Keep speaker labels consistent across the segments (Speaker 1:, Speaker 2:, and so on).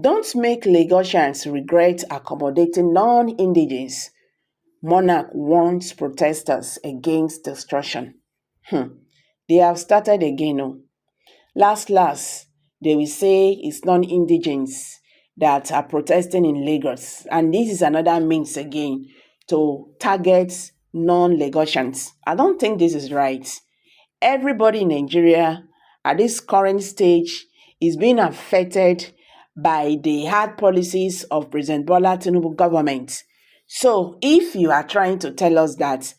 Speaker 1: Don't make Lagosians regret accommodating non-Indigenes. Monarch warns protesters against destruction. They have started again. Oh. Last, they will say it's non-Indigenes that are protesting in Lagos. And this is another means again to target non-Lagosians. I don't think this is right. Everybody in Nigeria at this current stage is being affected by the hard policies of President Bola Tinubu government. So if you are trying to tell us that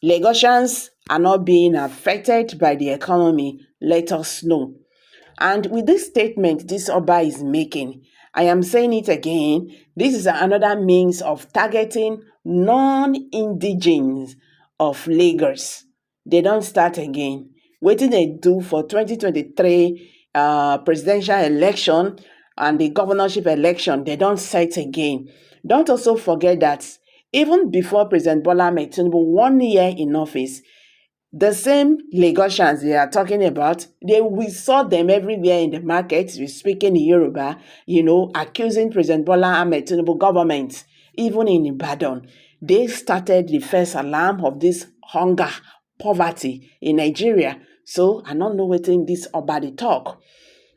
Speaker 1: Lagosians are not being affected by the economy, let us know. And with this statement this Oba is making, I am saying it again, this is another means of targeting non-Indigenes of Lagos. They don't start again. What did they do for 2023 presidential election and the governorship election? They don't set again. Don't also forget that even before President Bola Ahmed Tinubu 1 year in office, the same Lagosians they are talking about, we saw them everywhere in the markets, we speaking in Yoruba, accusing President Bola Ahmed Tinubu government, even in Ibadan. They started the first alarm of this hunger, poverty in Nigeria. So I don't know what in this about the talk.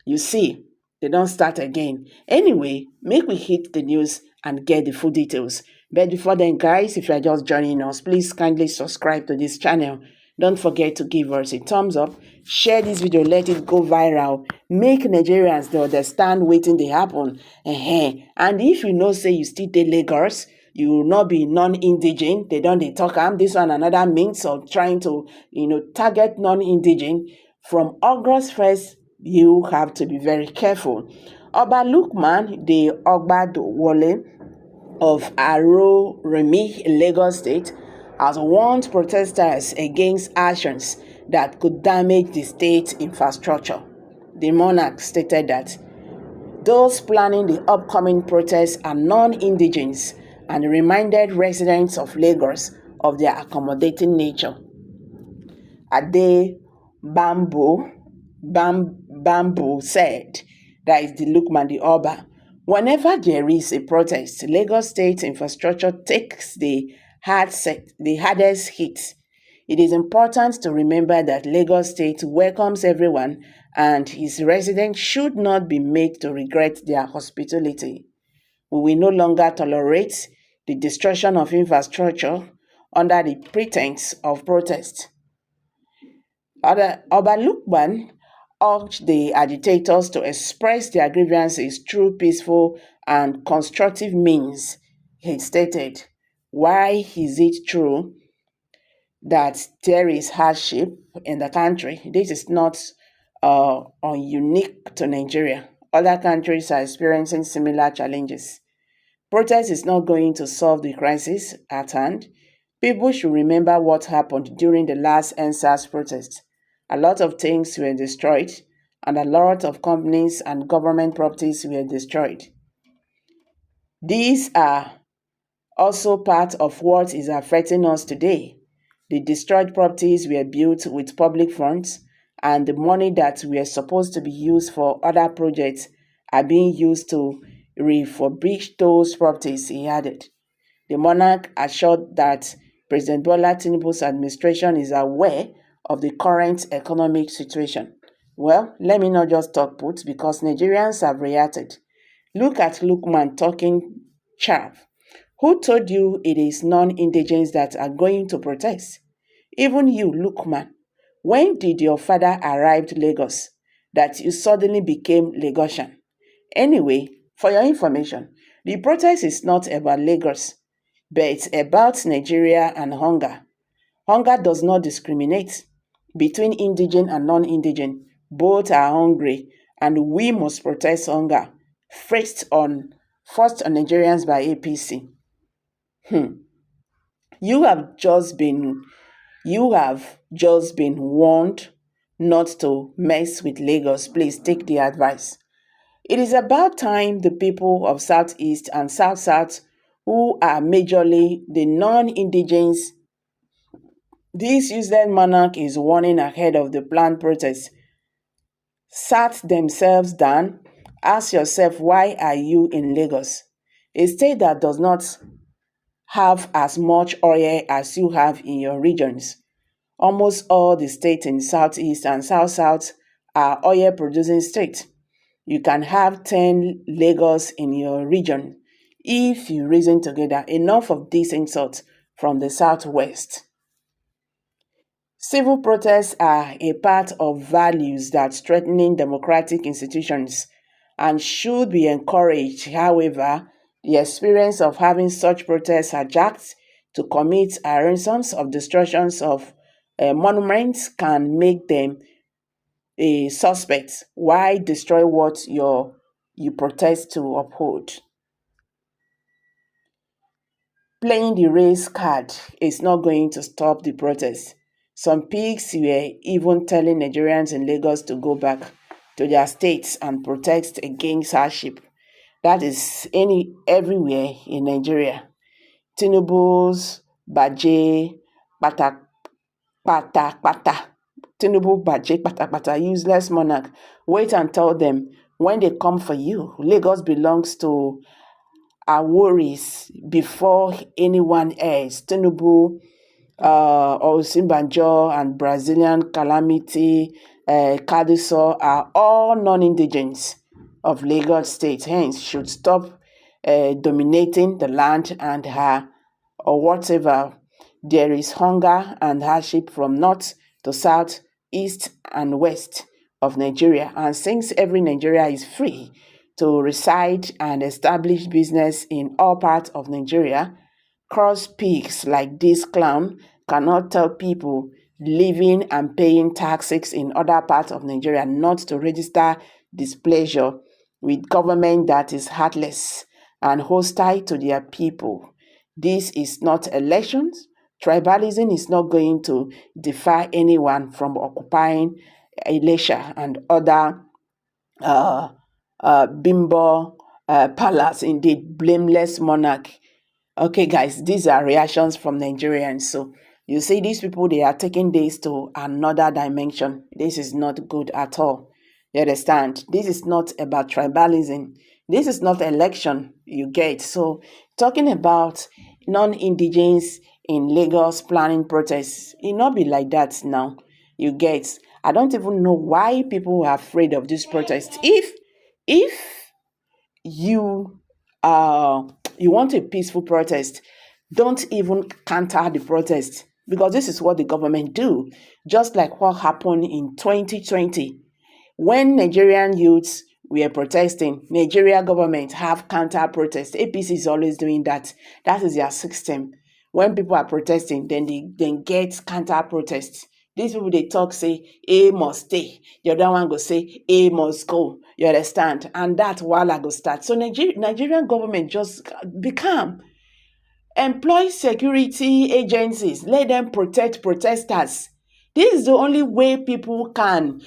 Speaker 1: You see, they don't start again. Anyway, make we hit the news and get the full details. But before then, guys, if you are just joining us, please kindly subscribe to this channel. Don't forget to give us a thumbs up, share this video, let it go viral, make Nigerians they understand wetin dey happen. And if you know say you still dey Lagos, you will not be non-indigene. They don't talk this one another means of trying to target non-indigene. From August 1st, you have to be very careful. Oba Lukman, the Ogbadowole of Aro Remi in Lagos State, has warned protesters against actions that could damage the state's infrastructure. The monarch stated that those planning the upcoming protests are non-Indigenes and reminded residents of Lagos of their accommodating nature. Ade Bamboo said, that is the Lukman the Oba, whenever there is a protest, Lagos State infrastructure takes the hardest hit. It is important to remember that Lagos State welcomes everyone and its residents should not be made to regret their hospitality. We will no longer tolerate the destruction of infrastructure under the pretense of protest. Oba Lukman urged the agitators to express their grievances through peaceful and constructive means. He stated, why is it true that there is hardship in the country? This is not unique to Nigeria. Other countries are experiencing similar challenges. Protest is not going to solve the crisis at hand. People should remember what happened during the last NSAS protest. A lot of things were destroyed, and a lot of companies and government properties were destroyed. These are also part of what is affecting us today. The destroyed properties were built with public funds, and the money that were supposed to be used for other projects are being used to refurbish those properties, he added. The monarch assured that President Bola Tinubu's administration is aware of the current economic situation. Well, let me not just talk put because Nigerians have reacted. Look at Lukman talking chaff. Who told you it is non-Indigenes that are going to protest? Even you, Lukman. When did your father arrive to Lagos that you suddenly became Lagosian? Anyway, for your information, the protest is not about Lagos, but it's about Nigeria and hunger. Hunger does not discriminate between indigene and non-indigene. Both are hungry, and we must protest hunger. Forced on Nigerians by APC. You have just been warned not to mess with Lagos. Please take the advice. It is about time the people of Southeast and South-South, who are majorly the non-Indigenes, this useless monarch is warning ahead of the planned protest, sat themselves down Ask yourself, why are you in Lagos? A state that does not have as much oil as you have in your regions. Almost all the states in Southeast and South-South are oil producing states. You can have 10 Lagos in your region if you reason together. Enough of these insults from the Southwest. Civil protests are a part of values that strengthening democratic institutions and should be encouraged. However, the experience of having such protests hijacked to commit arisons of destructions of monuments can make them a suspect. Why destroy what you protest to uphold? Playing the race card is not going to stop the protest. Some pigs were even telling Nigerians in Lagos to go back to their states and protest against hardship. That is everywhere in Nigeria. Tinubu's Baje Pata Pata Pata. Tinubu Baje Pata Pata, useless monarch. Wait and tell them when they come for you. Lagos belongs to our worries before anyone else. Tinubu, Osinbanjo, and Brazilian Calamity, Kadiso are all non-indigenes of Lagos State. Hence, should stop dominating the land and her or whatever. There is hunger and hardship from north to south, east and west of Nigeria. And since every Nigeria is free to reside and establish business in all parts of Nigeria, cross pigs like this clown cannot tell people living and paying taxes in other parts of Nigeria not to register displeasure with government that is heartless and hostile to their people. This is not elections. Tribalism is not going to deter anyone from occupying Elisha and other bimbo palace, indeed, blameless monarch. Okay, guys, these are reactions from Nigerians. So you see, these people, they are taking this to another dimension. This is not good at all. You understand? This is not about tribalism. This is not election, you get. So talking about non-indigenes in Lagos planning protests, it not be like that now, you get. I don't even know why people are afraid of this protest. If you you want a peaceful protest, don't even counter the protest, because this is what the government do. Just like what happened in 2020 when Nigerian youths were protesting, Nigeria government have counter protest. APC is always doing that. That is their system. When people are protesting, then they get counter protest. These people, they talk, say, A must stay. The other one go say, A must go. You understand? And that while I go start. So Nigerian government just be calm. Employ security agencies. Let them protect protesters. This is the only way people can,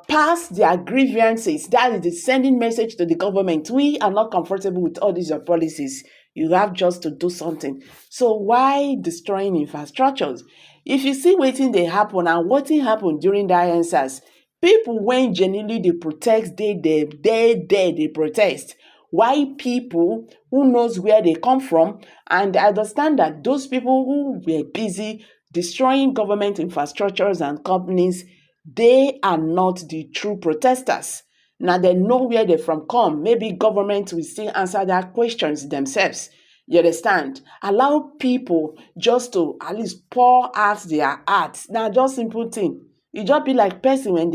Speaker 1: pass their grievances. That is sending message to the government. We are not comfortable with all these policies. You have just to do something. So why destroying infrastructures? If you see wetin dey happen and wetin happen during that answers, people when genuinely dey protest, they protest. Why people who knows where they come from, and I understand that those people who were busy destroying government infrastructures and companies, they are not the true protesters. Now they know where they from come. Maybe government will still answer their questions themselves. You understand? Allow people just to at least pour out their hearts. Now, just simple thing. You just be like person when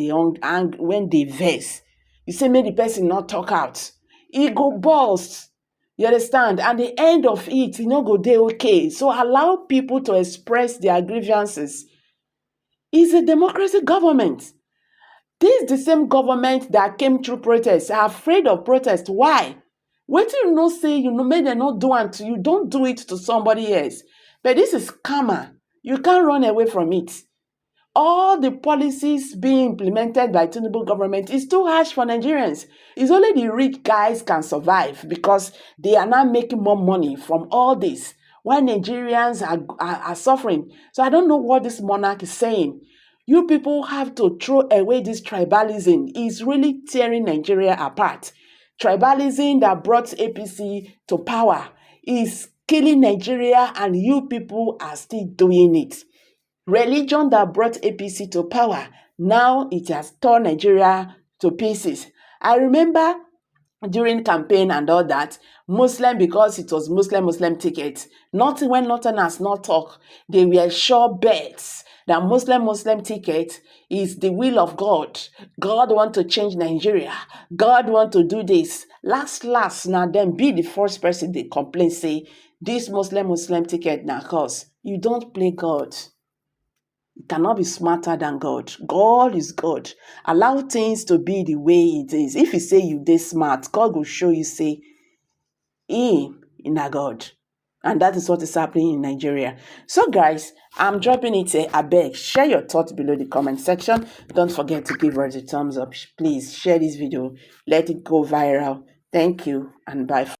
Speaker 1: they vex. You say, make the person not talk out. He go burst. You understand? And the end of it, go dey okay. So allow people to express their grievances. It's a democracy government. This is the same government that came through protests are afraid of protest. Why? Wetin say, make dem not do am to you, don't do it to somebody else. But this is karma. You can't run away from it. All the policies being implemented by Tinubu government is too harsh for Nigerians. It's only the rich guys can survive because they are now making more money from all this, while Nigerians are suffering. So I don't know what this monarch is saying. You people have to throw away this tribalism. It's really tearing Nigeria apart. Tribalism that brought APC to power is killing Nigeria, and you people are still doing it. Religion that brought APC to power, now it has torn Nigeria to pieces. I remember during campaign and all that, Muslim, because it was Muslim ticket, nothing when Northerners not talk, they were sure bets that Muslim ticket is the will of God. God want to change Nigeria. God want to do this. Last, now then be the first person they complain, say, this Muslim ticket now cause. You don't play God. You cannot be smarter than God. God is God. Allow things to be the way it is. If you say you dey smart, God will show you say him in a God. And that is what is happening in Nigeria. So guys, I'm dropping it here. Abeg, share your thoughts below the comment section. Don't forget to give us a thumbs up. Please share this video. Let it go viral. Thank you and bye for